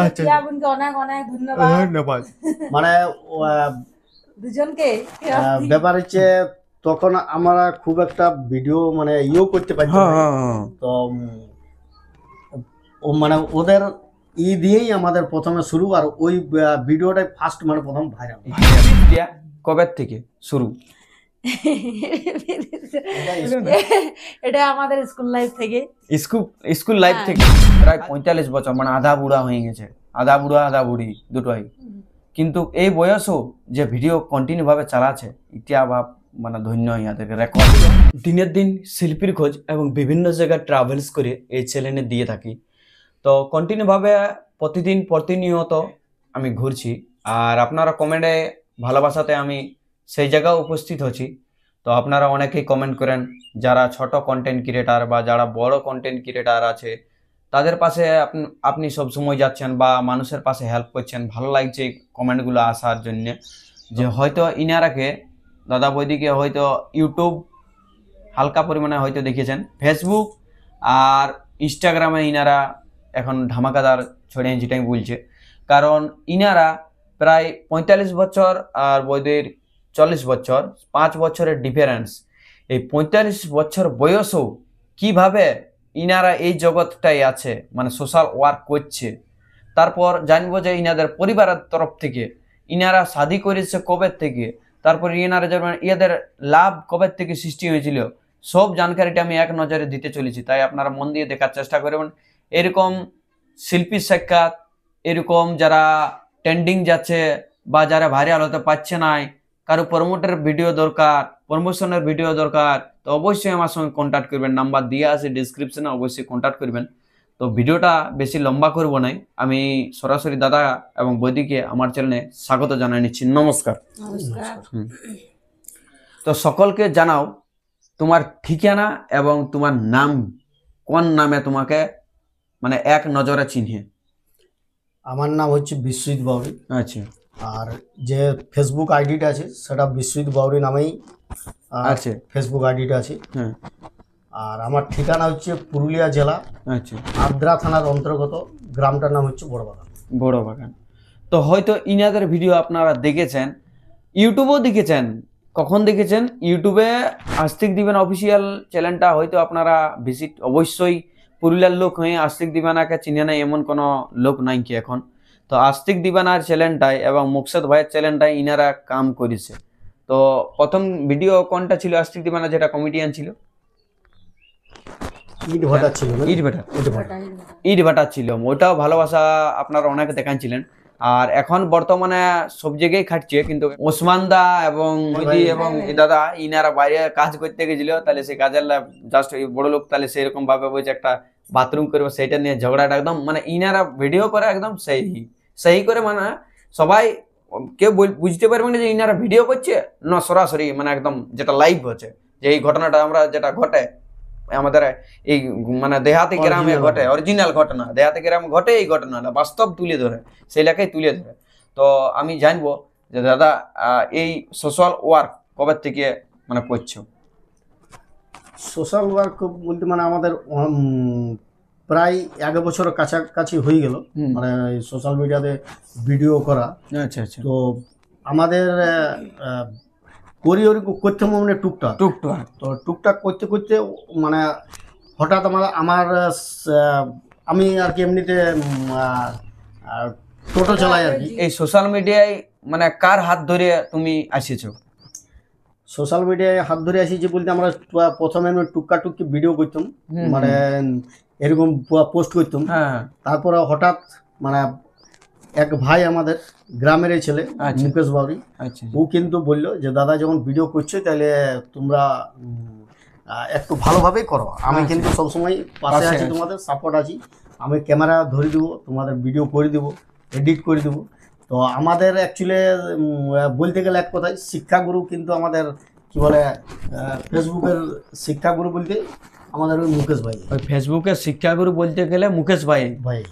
আচ্ছা টিয়াবুনকে অনেক অনেক ধন্যবাদ ধন্যবাদ। মানে দুজনকে ব্যাপার হচ্ছে তখন আমরা খুব একটা ভিডিও মানে ইয়েও করতে পারছি না। তো ও মানে ওদের দিয়েই আমাদের প্রথমে শুরু, আর ওই ভিডিওটাই ফার্স্ট মানে প্রথম ভাইরাল। কবে থেকে শুরু? এটা আমাদের স্কুল লাইফ থেকে। স্কুল লাইফ থেকে প্রায় 45 বছর, মানে আধা বুড়া হয়ে গেছে, আধা বুড়া আধা বুড়ি দুটোই। কিন্তু এই বয়সও যে ভিডিও কন্টিনিউ ভাবে চালাচ্ছে, এটা ভাব মানে ধন্য ইয়াদেরকে রেকর্ড। দিনের দিন শিল্পীর খোঁজ এবং বিভিন্ন জায়গায় ট্রাভেলস করে এই চ্যানেলে দিয়ে থাকি। তো কন্টিনিউ ভাবে প্রতিনিয়ত আমি ঘুরছি, আর আপনারা কমেন্টে ভালোবাসাতে আমি সেই জায়গায় উপস্থিত হচ্ছি। তো আপনারা অনেকেই কমেন্ট করেন, যারা ছোট কন্টেন্ট ক্রিয়েটার বা যারা বড় কন্টেন্ট ক্রিয়েটার আছে তাদের পাশে আপনি সবসময় যাচ্ছেন বা মানুষের পাশে হেল্প করছেন। ভালো লাগছে এই কমেন্টগুলো আসার জন্য, যে হয়তো ইনারাকে দাদা বৌদিকে হয়তো ইউটিউব হালকা পরিমাণে হয়তো দেখেছেন, ফেসবুক আর ইনস্টাগ্রামে ইনারা এখন ধামাকাদার ছড়িয়ে যেটাই বলছে। কারণ ইনারা প্রায় 45 বছর আর বৌদির 40 বছর, 5 বছরের ডিফারেন্স। এই 45 বছর বয়সেও কিভাবে ইনারা এই জগৎটাই আছে, মানে সোশ্যাল ওয়ার্ক করছে। তারপর জানবো যে ইনাদের পরিবারের তরফ থেকে ইনারা শাদি করেছে কবে থেকে, তারপর ইনারা যেমন এদের লাভ কবে থেকে সৃষ্টি হয়েছিল, সব জানকারিটা আমি এক নজরে দিতে চলেছি। তাই আপনারা মন দিয়ে দেখার চেষ্টা করবেন। এরকম শিল্পীর সাক্ষাৎ, এরকম যারা ট্রেন্ডিং যাচ্ছে বা যারা ভাইরাল হতে পারছে না, কারো প্রমোটের ভিডিও দরকার, প্রমোশনের ভিডিও দরকার, তো অবশ্যই আমার সঙ্গে কন্ট্যাক্ট করবেন। নাম্বার দিয়ে আছে ডিসক্রিপশনে, অবশ্যই কন্ট্যাক্ট করবেন। তো ভিডিওটা বেশি লম্বা করবো নাই, আমি সরাসরি দাদা এবং বৌদিকে আমার চ্যানেলে স্বাগত জানাই নিচ্ছি। নমস্কার। তো সকলকে জানাও তোমার ঠিকানা এবং তোমার নাম, কোন নামে তোমাকে মানে এক নজরে চিনহে। আমার নাম হচ্ছে বিশ্বজিৎ বাউরি। আচ্ছা, আর যে ফেসবুক আইডিটা আছে সেটা বিশ্বজিৎ বাউরি নামেই আছে, ফেসবুক আইডিটা আছে। হ্যাঁ। আর আমার ঠিকানা হচ্ছে পুরুলিয়া জেলা, আচ্ছা, আদ্রা থানার অন্তর্গত, গ্রামটার নাম হচ্ছে বড়বাগান। বড়বাগান। তো হয়তো ইনাদের ভিডিও আপনারা দেখেছেন, ইউটিউবেও দেখেছেন। কখন দেখেছেন? ইউটিউবে আস্তিক দিবেন অফিসিয়াল চ্যানেলটা হয়তো আপনারা ভিজিট, অবশ্যই পুরুলিয়ার লোক হয়ে আস্তিক দিবানাকে চিনে নেয় এমন কোনো লোক নাই কি এখন। তো আস্তিক দিবানার চ্যানেলটাই এবং মুকসদ ভাইয়ের চ্যানেলটাই ইনারা কাম করেছে। তো প্রথম ভিডিও কোনটা ছিল আস্তিক দিবানা, যেটা কমেডিয়ান ছিল? ইট ভাটা ছিল না? ইট ভাটা ছিল, ওটাও ভালোবাসা আপনারা অনেকে দেখাচ্ছিলেন। আর এখন বর্তমানে সব জায়গায় খাটছে, কিন্তু ওসমান দা এবং এবং দাদা ইনারা বাইরে কাজ করতে গেছিল, তাহলে সেই কাজের জাস্ট বড় লোক, তাহলে সেরকম ভাবে বলছে একটা বাথরুম করবো, সেটা নিয়ে ঝগড়াটা একদম মানে ইনারা ভিডিও করে একদম সেই করে, মানে সবাই কেউ বুঝতে পারবে না যে ইনারা ভিডিও করছে না, সরাসরি মানে একদম যেটা লাইভ হচ্ছে, যে এই ঘটনাটা আমরা যেটা ঘটে আমাদের এই মানে দেহাতি গ্রামে ঘটে, অরিজিনাল ঘটনা দেহাতি গ্রামে ঘটে, এই ঘটনাটা বাস্তব তুলে ধরে, সেই লেখায় তুলে ধরে। তো আমি জানবো যে দাদা এই সোশ্যাল ওয়ার্ক কবে থেকে মানে করছো? সোশ্যাল ওয়ার্ক বলতে মানে আমাদের প্রায় 1 বছরের কাছাকাছি হয়ে গেল, মানে সোশ্যাল মিডিয়াতে ভিডিও করা। আচ্ছা আচ্ছা। তো আমাদের করতে মানে টুকটাক তো টুকটাক করতে করতে মানে হঠাৎ আমার আমি আর কি এমনিতে টোটো চালাই আর কি। এই সোশ্যাল মিডিয়ায় মানে কার হাত ধরে তুমি আসিছো? সোশ্যাল মিডিয়ায় হাত ধরে আসিছি বলতে আমরা প্রথমে টুকি ভিডিও করতাম, মানে এরকম পোস্ট করতাম। তারপরে হঠাৎ মানে এক ভাই আমাদের গ্রামের ছেলে, মুকেশ বাউরি, ও কিন্তু বললো যে দাদা যখন ভিডিও করছো তাহলে তোমরা একটু ভালোভাবেই করো, আমি কিন্তু সবসময় পাশে আছি, তোমাদের সাপোর্ট আছি, আমি ক্যামেরা ধরে দেবো, তোমাদের ভিডিও করে দেবো, এডিট করে দেবো। তো আমাদের অ্যাকচুয়ালি বলতে গেলে এক কথায় শিক্ষাগুরু কিন্তু আমাদের কি বলে ফেসবুকের শিক্ষাগুরু বলতে আমাদের ওই মুকেশ ভাই। ওই ফেসবুকের শিক্ষাগুরু বলতে গেলে মুকেশ ভাই।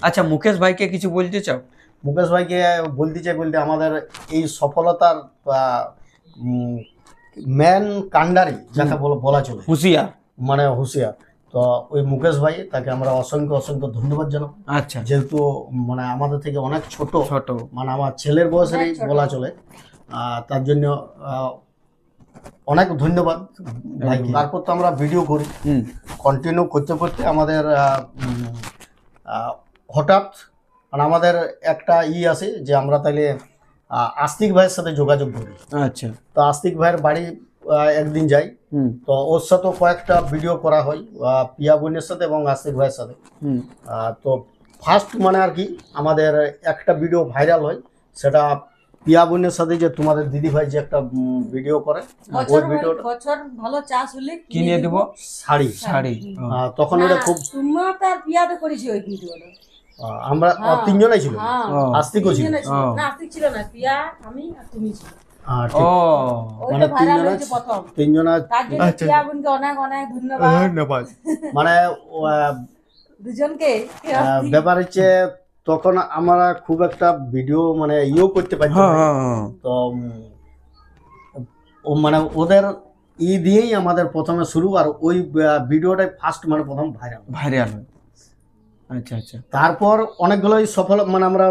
আচ্ছা, মুকেশ ভাইকে কিছু বলতে চাও? মুকেশ ভাইকে বলতে চাই বলতে আমাদের এই সফলতার মেন কান্ডারি যাকে বলা চলে, হুঁশিয়ার, মানে হুঁশিয়ার। তো ওই মুকেশ ভাই তাকে আমরা অসংখ্য অসংখ্য ধন্যবাদ জানাবো। আচ্ছা, যেহেতু মানে আমাদের থেকে অনেক ছোট, ছোট মানে আমার ছেলের বয়সেরই অনেক ছোট। বলা চলে, তার জন্য অনেক ধন্যবাদ ভাই। তারপর তো আমরা ভিডিও করি, কন্টিনিউ করতে করতে আমাদের হঠাৎ মানে আমাদের একটা আছে যে আমরা তাহলে আস্তিক ভাইয়ের সাথে যোগাযোগ করি। আচ্ছা, তো আস্তিক ভাইয়ের বাড়ি একদিন যাই, তো ওর সাথে কয়েকটা ভিডিও করা হয় পিয়া বোনের সাথে এবং আস্তিক ভাইয়ের সাথে। তো ফার্স্ট মানে আর কি আমাদের একটা ভিডিও ভাইরাল হয়, সেটা পিয়া বোনের সাথে যে তোমাদের দিদি ভাই যে একটা ভিডিও করে, ওই ভিডিওটা বছর ভালো চাষ হলে কিনে দেব শাড়ি। শাড়ি। তখন এটা খুব তোমরা তার বিয়াতে করেছি ওই ভিডিওটা। আমরা তিনজনাই ছিল, হ্যাঁ, আস্তিকও ছিল। তিনজনে ছিল। না আস্তিক ছিল না, পিয়া, আমি আর তুমি ছিল। ঠিক। ও ওইটা ভাইরাল হয়েছে প্রথম। তিনজনা তার জন্য পিয়া বোনকে অনেক অনেক ধন্যবাদ। মানে দুজনকে ব্যাপার হচ্ছে তখন আমরা খুব একটা ভিডিও মানে করতে পারছি না। তো মানে ওদের দিয়েই আমাদের প্রথমে শুরু, আর ওই ভিডিওটাই ফার্স্ট মানে প্রথম ভাইরাল হয়। আচ্ছা আচ্ছা, তারপর অনেকগুলোই সফল মানে আমরা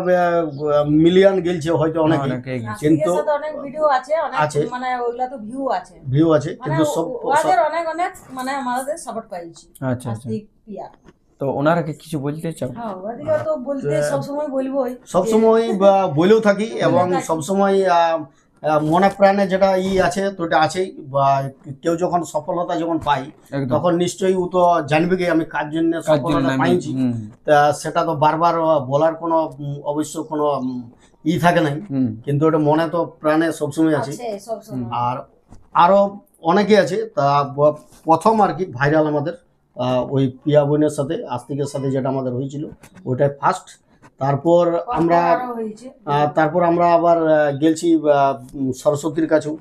মিলিয়ন গেলছে হয়তো অনেকে, কিন্তু অনেক ভিডিও আছে, অনেক মানে ওগুলা তো ভিউ আছে, কিন্তু সব ওদের অনেক অনেক মানে আমাদের সাপোর্ট পাইছি। আচ্ছা আচ্ছা, আস্তিক, পিয়া। তো ওনারা কি কিছু বলতে চাও? হ্যাঁ, ওদিকে তো বলতে সবসময় বলবোই, সবসময় বলেও থাকি এবং সবসময় মনে প্রাণে যেটা আছে তো এটা আছেই। বা কেউ যখন সফলতা যখন পাই তখন নিশ্চয়ই ও তো জানবে কি আমি কার জন্য সফলতা পাইছি, তা সেটা তো বারবার বলার কোনো অবশ্য কোনো থাকে নাই, কিন্তু ওটা মনে তো প্রাণে সবসময় আছে। আর আরো অনেকে আছে, তা প্রথম আর কি ভাইরাল আমাদের ওই পিয়া বোনের সাথে আস্তিকের সাথে যেটা আমাদের হয়েছিল ওটাই ফার্স্ট। তারপর আমরা আবার গেলছি সরস্বতীর কাছেও,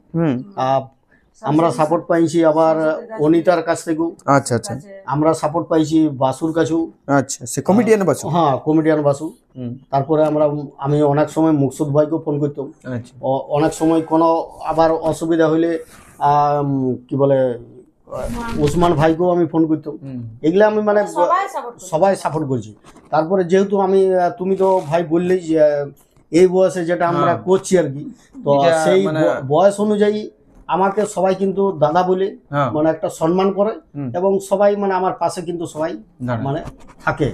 আমরা সাপোর্ট পাইছি আবার অনিতার কাছ থেকেও। আচ্ছা আচ্ছা, আমরা সাপোর্ট পাইছি বাসুর কাছেও। আচ্ছা, সে কমেডিয়ান বাসু। হ্যাঁ, কমেডিয়ান বাসু। তারপরে আমি অনেক সময় মুকসুদ ভাইকেও ফোন করতাম। অনেক সময় কোনো আবার অসুবিধা হইলে কি বলে ওসমান ভাইকেও আমি ফোন করতাম। এগুলো আমি মানে সবাই সাপোর্ট করছি। তারপরে যেহেতু তুমি তো ভাই বললেই যে এই বয়সে যেটা আমরা করছি আর কি, তো সেই বয়স অনুযায়ী আমাকে সবাই কিন্তু দাদা বলে মানে একটা সম্মান করে, এবং সবাই মানে আমার পাশে কিন্তু সবাই মানে থাকে,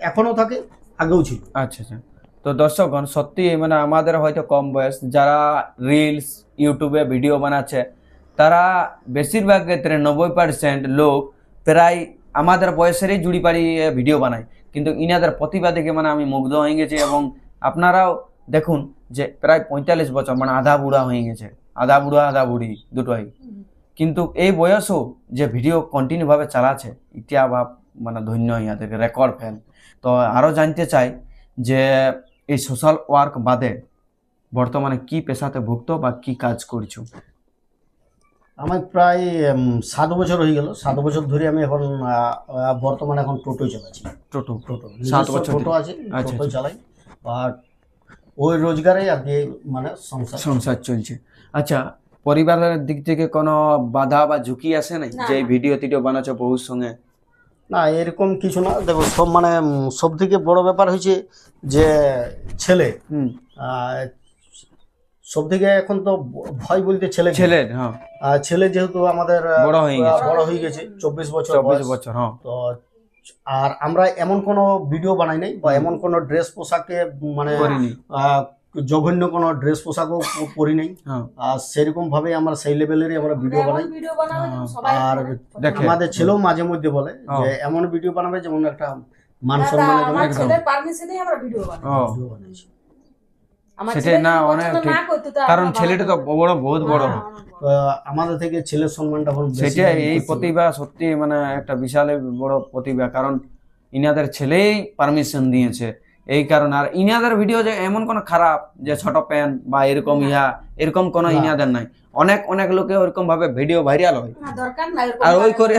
এখনো থাকে, আগেও ছিল। আচ্ছা আচ্ছা, তো দর্শকগণ সত্যি মানে আমাদের হয়তো কম বয়স যারা রিলস ইউটিউবে ভিডিও বানাচ্ছে, তারা বেশিরভাগ ক্ষেত্রে 90% লোক প্রায় আমাদের বয়সেরই জুড়ি পাড়ি ভিডিও বানায়, কিন্তু ইনাদের প্রতিভা দেখে মানে আমি মুগ্ধ হয়ে গেছি। এবং আপনারাও দেখুন যে প্রায় 45 বছর মানে আধা বুড়া হয়ে গেছে, আধা বুড়া আধা বুড়ি দুটোই, কিন্তু এই বয়সও যে ভিডিও কন্টিনিউ ভাবে চালাচ্ছে, এটা ভাব মানে ধন্য ইয়াদেরকে রেকর্ড ফেল। তো আরও জানতে চাই যে এই সোশ্যাল ওয়ার্ক বাদে বর্তমানে কি পেশাতে ভুক্ত বা কি কাজ করছো? আমার প্রায় 7 বছর হয়ে গেল। 7 বছর ধরে আমি এখন বর্তমানে এখন টোটো চালাচ্ছি। টোটো 7 বছর টোটো আছে, টোটো চালাই, আর ওই রোজগারে আর কি মানে সংসার চলছে। আচ্ছা, পরিবারের দিক থেকে কোনো বাধা বা ঝুঁকি আসে নাই যে ভিডিও টিডিও বানাচ্ছ বহুর সঙ্গে? না, এরকম কিছু না। দেখো, সব থেকে বড় ব্যাপার হয়েছে যে ছেলে, সব থেকে এখন তো ভয় বলতে ছেলে যেহেতু আমাদের বড় হয়ে গেছে, 24 বছর। তো আর আমরা এমন কোনো ভিডিও বানাই নাই বা এমন কোনো ড্রেস পোশাকে মানে জঘন্য কোনো ড্রেস পোশাকও পরি নাই, আর সেরকম ভাবে আমরা সেই লেভেলেরই আমরা ভিডিও বানাই। আর আমাদের ছেলেও মাঝে মধ্যে বলে যে এমন ভিডিও বানাবে যেমন একটা মান সম্মানের সেটাই না, অনেক কারণ ছেলেটা তো বহুত বড়, আমাদের থেকে ছেলের সম্মানটা সেটাই। এই প্রতিভা সত্যি মানে একটা বিশাল বড় প্রতিভা, কারণ ইনাদের ছেলেই পারমিশন দিয়েছে এই কারণ। আর ইনাদের ভিডিও যে এমন কোনো খারাপ যে ছোট প্যান বা এরকম এরকম কোনো ইনাদের নাই। অনেক লোকে ওরকম ভাবে ভিডিও ভাইরাল হয়, আর ওই করে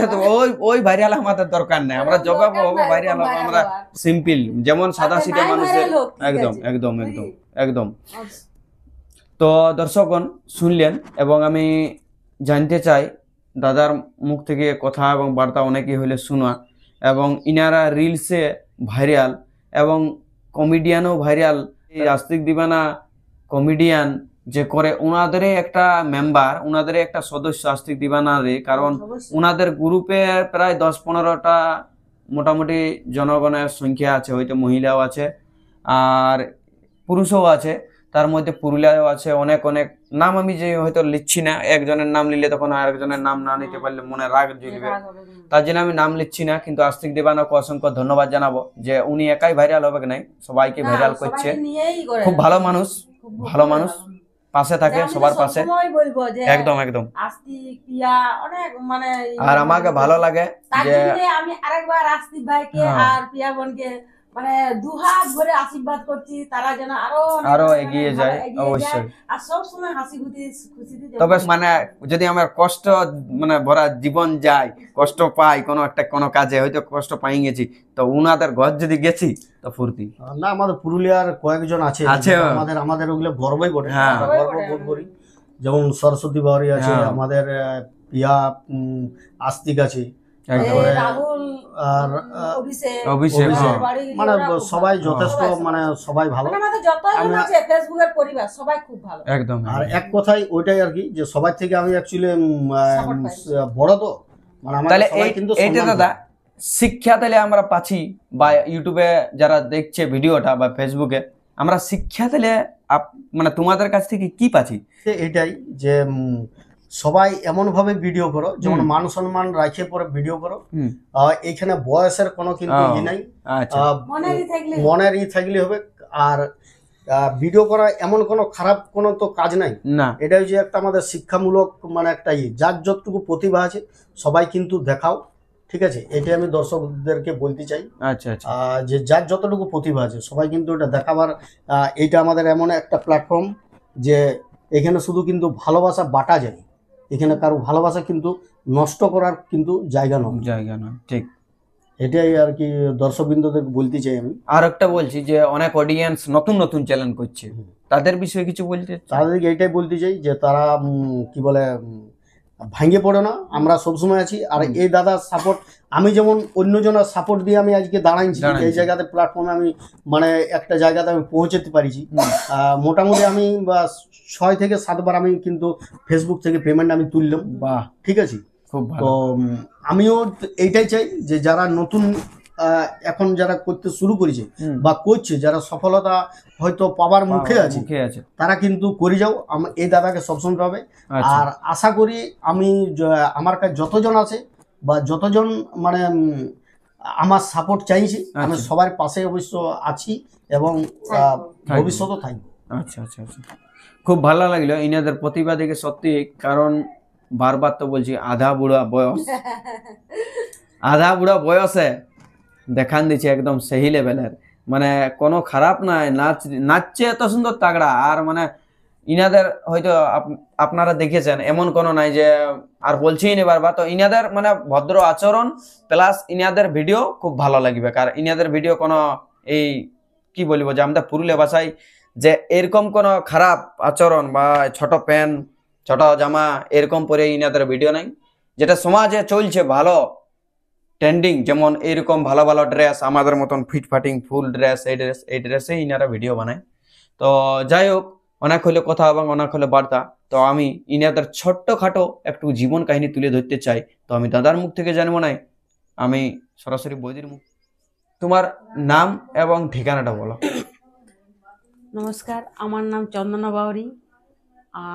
ওই ভাইরাল আমাদের দরকার নেই। আমরা জবাব হবো ভাইরাল হবো, আমরা সিম্পল যেমন সাদা সিধা মানুষের। একদম। তো দর্শকগণ শুনলেন, এবং আমি জানতে চাই দাদার মুখ থেকে কথা এবং বার্তা অনেকই হইলে শোনা, এবং ইনারা রিলসে ভাইরাল এবং কমেডিয়ানও ভাইরাল। এই আস্তিক দিবানা কমেডিয়ান যে করে, ওনাদেরই একটা মেম্বার, ওনাদেরই একটা সদস্য আস্তিক দিবানারে, কারণ ওনাদের গ্রুপে প্রায় 10-15টা মোটামুটি জনগণের সংখ্যা আছে, হয়তো মহিলাও আছে আর পুরুষও আছে, তার মধ্যে পুরুলিয়াও আছে। অনেক অনেক নাম আমি যে হয়তো লিখছি না, একজনের নাম নিলে তখন আরেকজনের নাম না নিতে পারলে মনে রাগ জ্বলবে, তার জন্য আমি নাম লিখছি না। কিন্তু আস্তিক দেবানাকে অসংখ্য ধন্যবাদ জানাবো যে উনি একাই ভাইরাল হবে কি নাই, সবাইকে ভাইরাল করছে। খুব ভালো মানুষ, ভালো মানুষ, পাশে থাকে সবার পাশে, একদম একদম। আর আমাকে ভালো লাগে যে আমি আরেকবার আস্তিক ভাইকে আর পিয়া বোনকে মানে দুহাত ভরে আশীর্বাদ করছি, তারা যেন আরো এগিয়ে যায় অবশ্যই। আর সব সময় হাসি খুশিতে। তবে মানে যদি আমার কষ্ট মানে ভরা জীবন যায়, কষ্ট পাই কোনো কাজে, হয়তো কষ্ট পাই গেছি, তো উনাদের ঘর যদি গেছি তো ফুর্তি না। আমাদের পুরুলিয়ার কয়েকজন আছে আমাদের ওগুলো গর্বই বটে, গর্ব বোধ করি। যেমন সরস্বতী বাউরি আছে, আমাদের পিয়া আস্তিক আছে, আর অভিষেক, মানে সবাই যথেষ্ট, মানে সবাই ভালো, ফেসবুকের পরিবার সবাই খুব ভালো একদম। আর এক কথাই ওইটাই আর কি, যে সবাই থেকে আমি অ্যাকচুয়ালি বড়, তো মানে আমার সবাই কিন্তু এইটা দাদা শিক্ষা তাহলে আমরা পাচ্ছি, বা ইউটিউবে যারা দেখছে ভিডিওটা বা ফেসবুকে, আমরা শিক্ষা তাহলে মানে তোমাদের কাছ থেকে কি পাচ্ছি? এটাই যে সবাই এমন ভাবে ভিডিও করো যেমন মান সম্মান রাখে পরে ভিডিও করো। এইখানে বয়সের কোনো কিন্তু ই নাই, মনের ই থাকলে হবে। আর ভিডিও করা এমন কোনো খারাপ কোনো তো কাজ নাই না, এটাই যে একটা আমাদের শিক্ষামূলক মানে একটা যার যতটুকু প্রতিভা আছে সবাই কিন্তু দেখাও, ঠিক আছে? এটাই আমি দর্শকদেরকে বলতে চাই। আচ্ছা আচ্ছা, যে যার যতটুকু প্রতিভা আছে সবাই কিন্তু এটা দেখাবার, এইটা আমাদের এমন একটা প্ল্যাটফর্ম যে এখানে শুধু কিন্তু ভালোবাসা বাটা যায়, এখানে কারো ভালোবাসা কিন্তু নষ্ট করার কিন্তু জায়গা নয়, ঠিক। এটাই আর কি দর্শকবৃন্দদের বলতে চাই আমি। আর একটা বলছি যে অনেক অডিয়েন্স নতুন নতুন চ্যানেল করছে, তাদের বিষয়ে কিছু বলতে? তাদেরকে এইটাই বলতে চাই যে তারা কি বলে ভাঙে পড়ে না, আমরা সবসময় আছি। আর এই দাদার সাপোর্ট, আমি যেমন অন্যজনের সাপোর্ট দিয়ে আমি আজকে দাঁড়াইছি এই জায়গাতে, প্ল্যাটফর্মে আমি মানে একটা জায়গাতে আমি পৌঁছাতে পারিছি। মোটামুটি আমি 6 থেকে 7 বার আমি কিন্তু ফেসবুক থেকে পেমেন্ট আমি তুললাম, বাহ, ঠিক আছে। খুব ভালো। তো আমিও এইটাই চাই যে যারা নতুন এখন যারা করতে শুরু করেছে বা করছে, যারা সফলতা হয়তো পাবার মুখে আছে, তারা কিন্তু করে যাও, এই দাদাকে সবসময় পাবে। আর আশা করি আমি আমার কাছে যতজন আছে বা যতজন মানে আমার সাপোর্ট চাইছি, আমি সবার পাশে অবশ্য আছি এবং ভবিষ্যতেও থাকবো। আচ্ছা আচ্ছা আচ্ছা, খুব ভালো লাগলো ইনাদের প্রতিভা দেখে সত্যি। কারণ বারবার তো বলছি আধা বুড়া বয়সে দেখান দিচ্ছে একদম সেই লেভেলের, মানে কোনো খারাপ নাই, নাচছে এত সুন্দর তাগড়া। আর মানে ইনাদের হয়তো আপনারা দেখেছেন, এমন কোনো নাই যে, আর বলছি বারবার, তো ইনাদের মানে ভদ্র আচরণ প্লাস ইনাদের ভিডিও খুব ভালো লাগবে। কারণ ইনাদের ভিডিও কোনো এই কি বলবো যে আমাদের পুরুলিয়া ভাষায় যে এরকম কোনো খারাপ আচরণ বা ছোট প্যান্ট ছোট জামা এরকম পরে ইনাদের ভিডিও নাই। যেটা সমাজে চলছে ভালো ট্রেন্ডিং, যেমন এরকম ভালো ভালো ড্রেস, আমাদের মতন ফিটফাটিং ফুল ড্রেস, এই ড্রেসে ইনারা ভিডিও বানায়। তো যাই হোক, অনেক হলে কথা এবং অনেক হলে বার্তা। তো আমি ইনাদের ছোট্টখাটো একটু জীবন কাহিনী তুলে ধরতে চাই। তো আমি দাদার মুখ থেকে জানবো না, আমি সরাসরি বৌদির মুখ। তোমার নাম এবং ঠিকানাটা বলো। নমস্কার, আমার নাম চন্দনা বাউরি,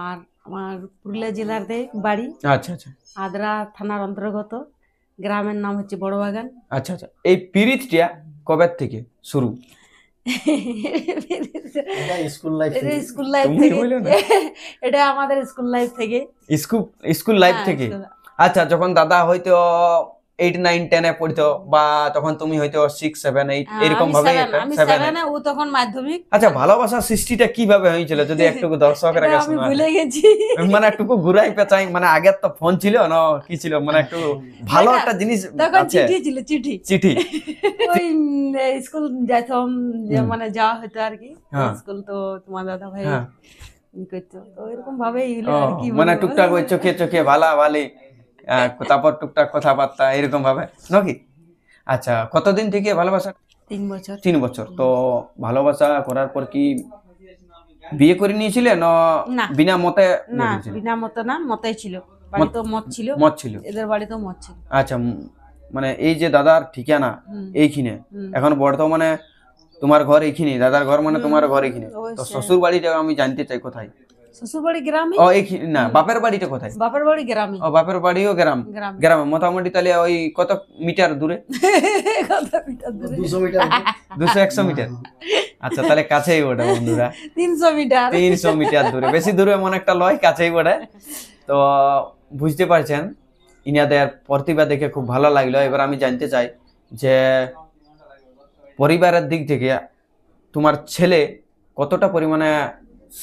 আর আমার পুরুলিয়া জেলাতে বাড়ি। আচ্ছা আচ্ছা, আদ্রা থানার অন্তর্গত, গ্রামের নাম হচ্ছে বড়বাগান। আচ্ছা আচ্ছা, এই পিরিতটা কবে থেকে শুরু? স্কুল লাইফ থেকে, এটা আমাদের স্কুল লাইফ থেকে। স্কুল লাইফ থেকে, আচ্ছা। যখন দাদা হয়তো 8, 9, 10 এ পড়তো, বা তখন তুমি হয়তো 6, 7, 8 এরকম ভাবে, আমি 7 এ, ও তখন মাধ্যমিক। আচ্ছা, ভালোবাসার সৃষ্টিটা কিভাবে হয়েছিল যদি একটু দর্শকরা কাছে আমি ভুলে গেছি, মানে একটু ঘুরাই পেঁচাই, মানে আগে তো ফোন ছিল না, কি ছিল, মানে একটু ভালো একটা জিনিস তখন চিঠি ছিল, চিঠি ওই স্কুল যাইতাম, মানে যাওয়া হতো আর কি স্কুল। তো তোমার দাদা ভাই করতো, তো এরকম ভাবে হলো আর কি, মানে টুকটাক ওই চোখে চোখে ভালা ভালি তারপর টুকটাক কথাবার্তা এরকম ভাবে নাকি? আচ্ছা, কতদিন থেকে ভালোবাসা? 3 বছর। 3 বছর। তো ভালোবাসা করার পর কি বিয়ে করে নিয়েছিলে না না। বিনা মতে? না, বিনা মত না, মতেই ছিল। বাড়িতে মত ছিল, মত ছিল। এদের বাড়িতেও মত ছিল। আচ্ছা, মানে এই যে দাদার ঠিকানা এইখানে, এখন বর্তমানে তোমার ঘর এইখানে, দাদার ঘর মানে তোমার ঘর এইখানে, তো শ্বশুর বাড়িটা আমি জানতে চাই কোথায়? শ্বশুর বাড়ি গ্রামে। ও এইখানে না, বাপের বাড়িটা কোথায়? বাপের বাড়ি গ্রামে। ও বাপের বাড়িও গ্রামে। গ্রামে মোটামুটি তাহলে ওই কত মিটার দূরে? কত মিটার দূরে? 200 মিটার। 200-100 মিটার। আচ্ছা, তাহলে কাছেই ওটা বন্ধুরা। 300 মিটার। 300 মিটার দূরে, বেশি দূরে এমন একটা লয়, কাছেই ওটা। তো বুঝতে পারছেন, ইনাদের প্রতিভা দেখে খুব ভালো লাগলো। এবার আমি জানতে চাই যে পরিবারের দিক থেকে তোমার ছেলে কতটা পরিমাণে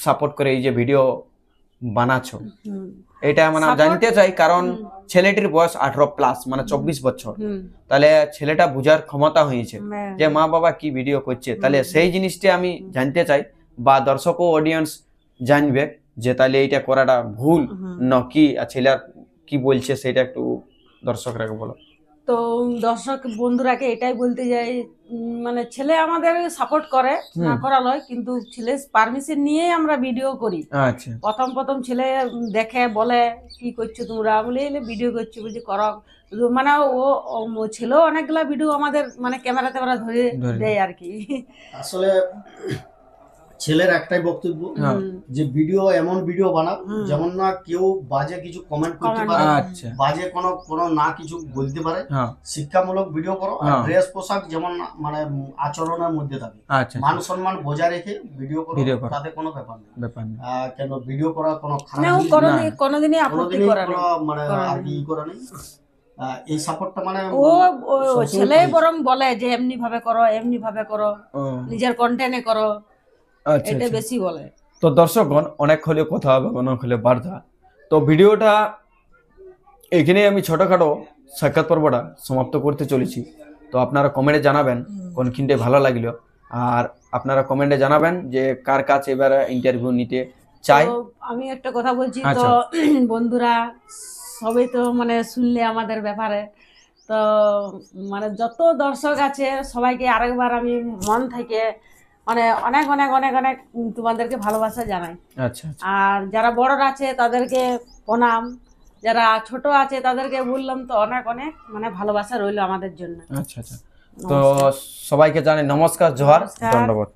সাপোর্ট করে এই যে ভিডিও বানাচ্ছ, এটা মানে জানতে চাই। কারণ ছেলেটির বয়স 18+, মানে 24 বছর। তাহলে ছেলেটা বুঝার ক্ষমতা হয়েছে যে মা বাবা কি ভিডিও করছে, তাহলে সেই জিনিসটা আমি জানতে চাই, বা দর্শক ও অডিয়েন্স জানবে যে তাহলে এইটা করাটা ভুল না কি, আর ছেলে কি বলছে সেটা একটু দর্শকরাকে বলো। তো দর্শক বন্ধুরাকে এটাই বলতে যাই, মানে ছেলে আমাদের সাপোর্ট করে, না করা লয়, কিন্তু ছেলে পারমিশন নিয়ে আমরা ভিডিও করি। আচ্ছা, প্রথম ছেলে দেখে বলে কি করছো তোমরা, বলে ভিডিও করছো, বুঝি করো। মানে ও ছেলেও অনেকগুলা ভিডিও আমাদের মানে ক্যামেরা ধরে দেয় আর কি। আসলে ছেলের একটাই বক্তব্য যে ভিডিও এমন ভিডিও বানাও যেমন না কেউ বাজে কিছু কমেন্ট করতে পারে, বাজে কোনো না কিছু বলতে পারে। শিক্ষামূলক ভিডিও করো, আর ড্রেস পোশাক যেমন মানে আচরণের মধ্যে থাকে, মান সম্মান বজায় রেখে ভিডিও করো, তাতে কোনো ব্যাপার নেই। কেন ভিডিও করা কোনো খারাপ কোনোদিনই আপত্তি করা নেই, মানে আর কি করা নেই। এই সাপোর্টটা মানে ও ছেলে বরং বলে যে এমনি ভাবে করো, নিজের কন্টেন্টে করো, এটা বেশি বলে। তো দর্শকগণ, অনেক হলে কথা হবে, অনেক হলে বার্তা। তো ভিডিওটা এখানে আমি ছোটখাটো সাক্ষাৎ পর্বটা সমাপ্ত করতে চলেছি। তো আপনারা কমেন্টে জানাবেন কোনখানটা ভালো লাগলো, আর আপনারা কমেন্টে জানাবেন যে কার কাছে এবার ইন্টারভিউ নিতে চাই। আমি একটা কথা বলছি, তো বন্ধুরা সবাই তো মানে শুনলে আমাদের ব্যাপারে, তো মানে যত দর্শক আছে সবাইকে আরেকবার আমি মন থেকে মানে অনেক অনেক অনেক অনেক তোমাদেরকে ভালোবাসা জানাই। আচ্ছা, আর যারা বড়রা আছে তাদেরকে প্রণাম, যারা ছোট আছে তাদেরকে বললাম তো অনেক অনেক মানে ভালোবাসা রইলো আমাদের জন্য। আচ্ছা। তো সবাইকে জানাই নমস্কার, জোহার, ধন্যবাদ।